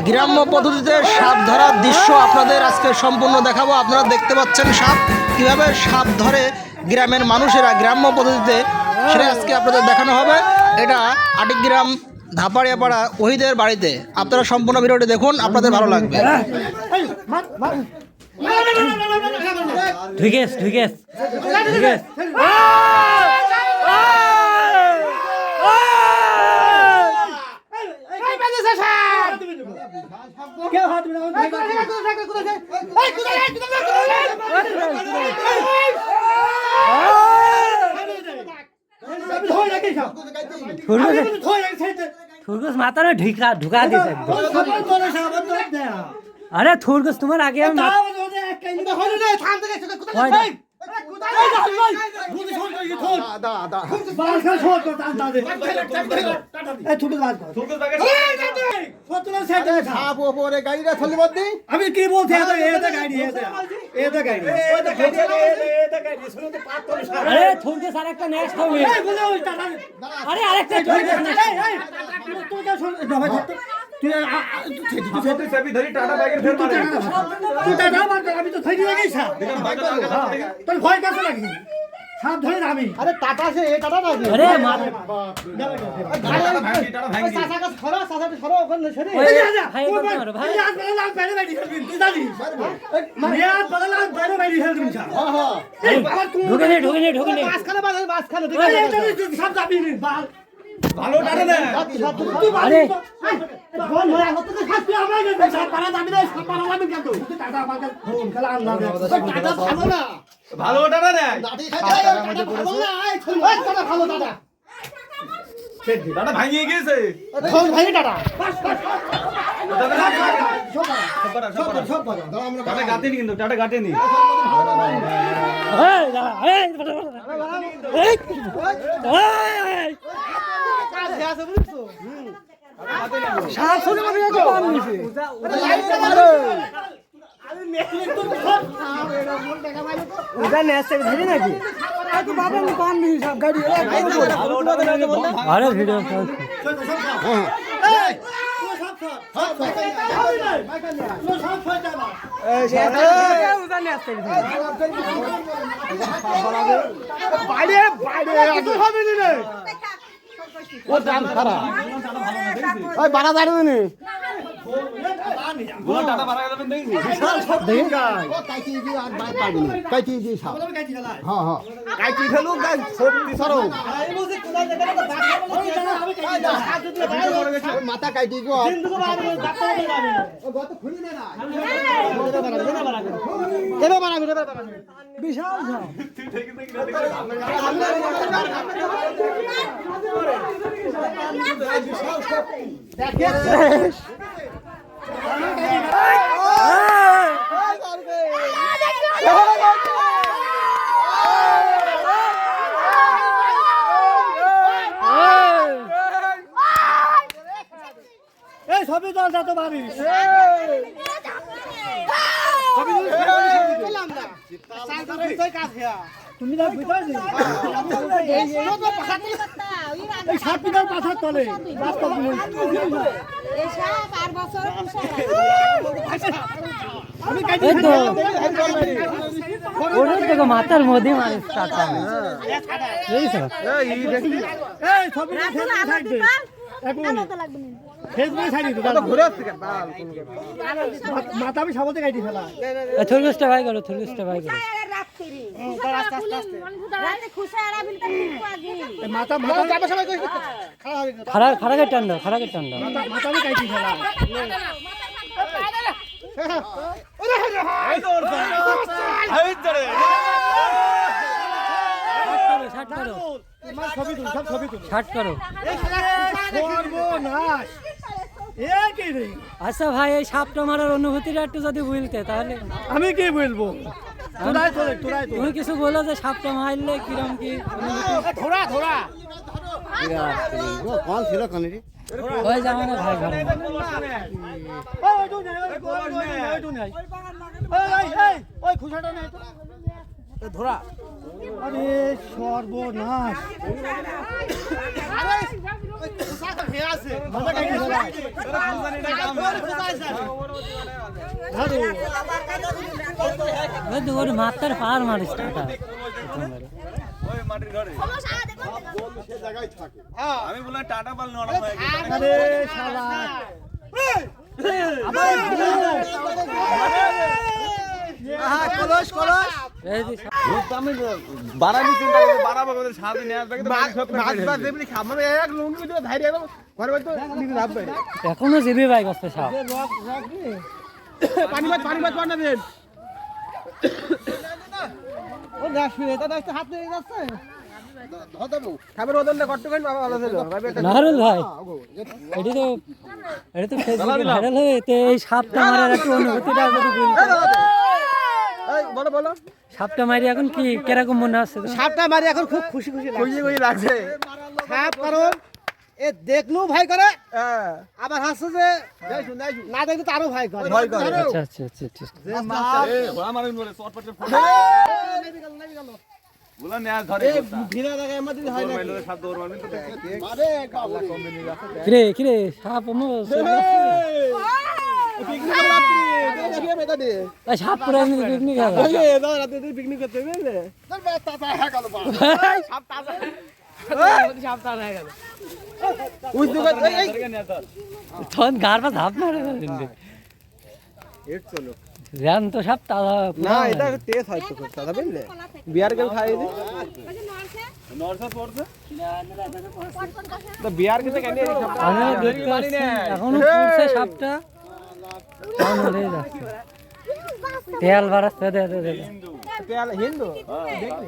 গ্রাম্য পদ্ধতিতে সাপ ধরার দৃশ্য আপনাদের আজকে সম্পূর্ণ দেখাবো। আপনারা দেখতে পাচ্ছেন সাপ কীভাবে সাপ ধরে গ্রামের মানুষেরা গ্রাম্য পদ্ধতিতে, সেটা আজকে আপনাদের দেখানো হবে। এটা আটিগ্রাম ধাপাড়িয়াপাড়া ওহিদের বাড়িতে। আপনারা সম্পূর্ণ ভিডিওটি দেখুন, আপনাদের ভালো লাগবে। ঢুকেস ঢুকেস ঢুকেস থুরগুস মাথা না ঢুকা দিছে। আরে থুরগুস তোমার আগে আমি আমি কি বলছি আরে থুরগুস আরেকটা নেক্সট হবে। আরে আরেকটা আমি তো থাকি লাগাইছা তোর ভয় কাছে লাগি সাপ ধরে আমি। আরে টাটা সে এ টাটা নাকি? আরে ভালো টাটা না আরে ভালো টাটা না দাদা ভাঙিয়ে গিয়েছে টাটা গাতেনি কিন্তু টাটা গাতেনি নাকি আরে ভিডিও বাড়া দাঁড়িয়ে মাথা কাটি বিশাল সবই দল যত পারিস তুমি সাত পিতার পাশার তলে মাথার মধ্যে মানুষ মাথা আমি সাবতে গাইটি ফেলা থুরগুসটা ভাই করো থুরগুসটা ভাই করো মাথা খারাকে টান দাও খারাকে টান দাও মাথা আমি গাইটি ফেলা আচ্ছা ভাই এই সাপটা মারার অনুভূতিটা একটু যদি বলতে তাহলে। আমি কি বলবো তুমি কিছু বলো যে সাপটা মারলে কিরম কি কন ছিল কানে ওই যাও না ভাই ঘরে ধরা আরে সর্বনাশ ওর মাথার পার মারিস টাকা আমি বললাম টাটা পাল নরম হয়ে গেছে আরে শালা এই যে আমি বাড়াবি চিন্তা করে বাড়াবো করে সাথে নিয়ে আসবে কিন্তু এখনো জিবি বাইক আছে সাপ নাহরুল ভাই এটা তো ফেসবুকে ভাইরাল হয়েছে এই সাপটা মারার একটু অনুভূতিটা যদি বলো সাপটা মারি এখন কি কিরকম মনে হচ্ছে সাপটা মারি এখন খুব খুশি লাগছে সাপ কারণ এ দেখলেও ভয় করে আবার হাসছে যে না দেখলে তো আরো ভয় করে আচ্ছা আচ্ছা আচ্ছা আচ্ছা আমার মনে চটপট বলা নিয়ে ধরে ভিড়া জায়গায় আমাদের হয় না মাইলের সাথে দৌড় মারবেন তো কিরে সাপ সাপ করে আমি পিকনিক পিকনিক করতে বুঝলে তখন গার পা ধাপ মারে জ্যান তো সাপ তাজা না এটা তেজ হয় তো খুব দাদা বুঝলে বিয়ার কেউ খাই দি নরসা পড়ছে তো বিয়ার কেটে কেন আমি দেখতে পাচ্ছি, এখনো পড়ছে সাপটা তাও মরে যাচ্ছে তেল বাড়াচ্ছে দে হিন্দু দেখলি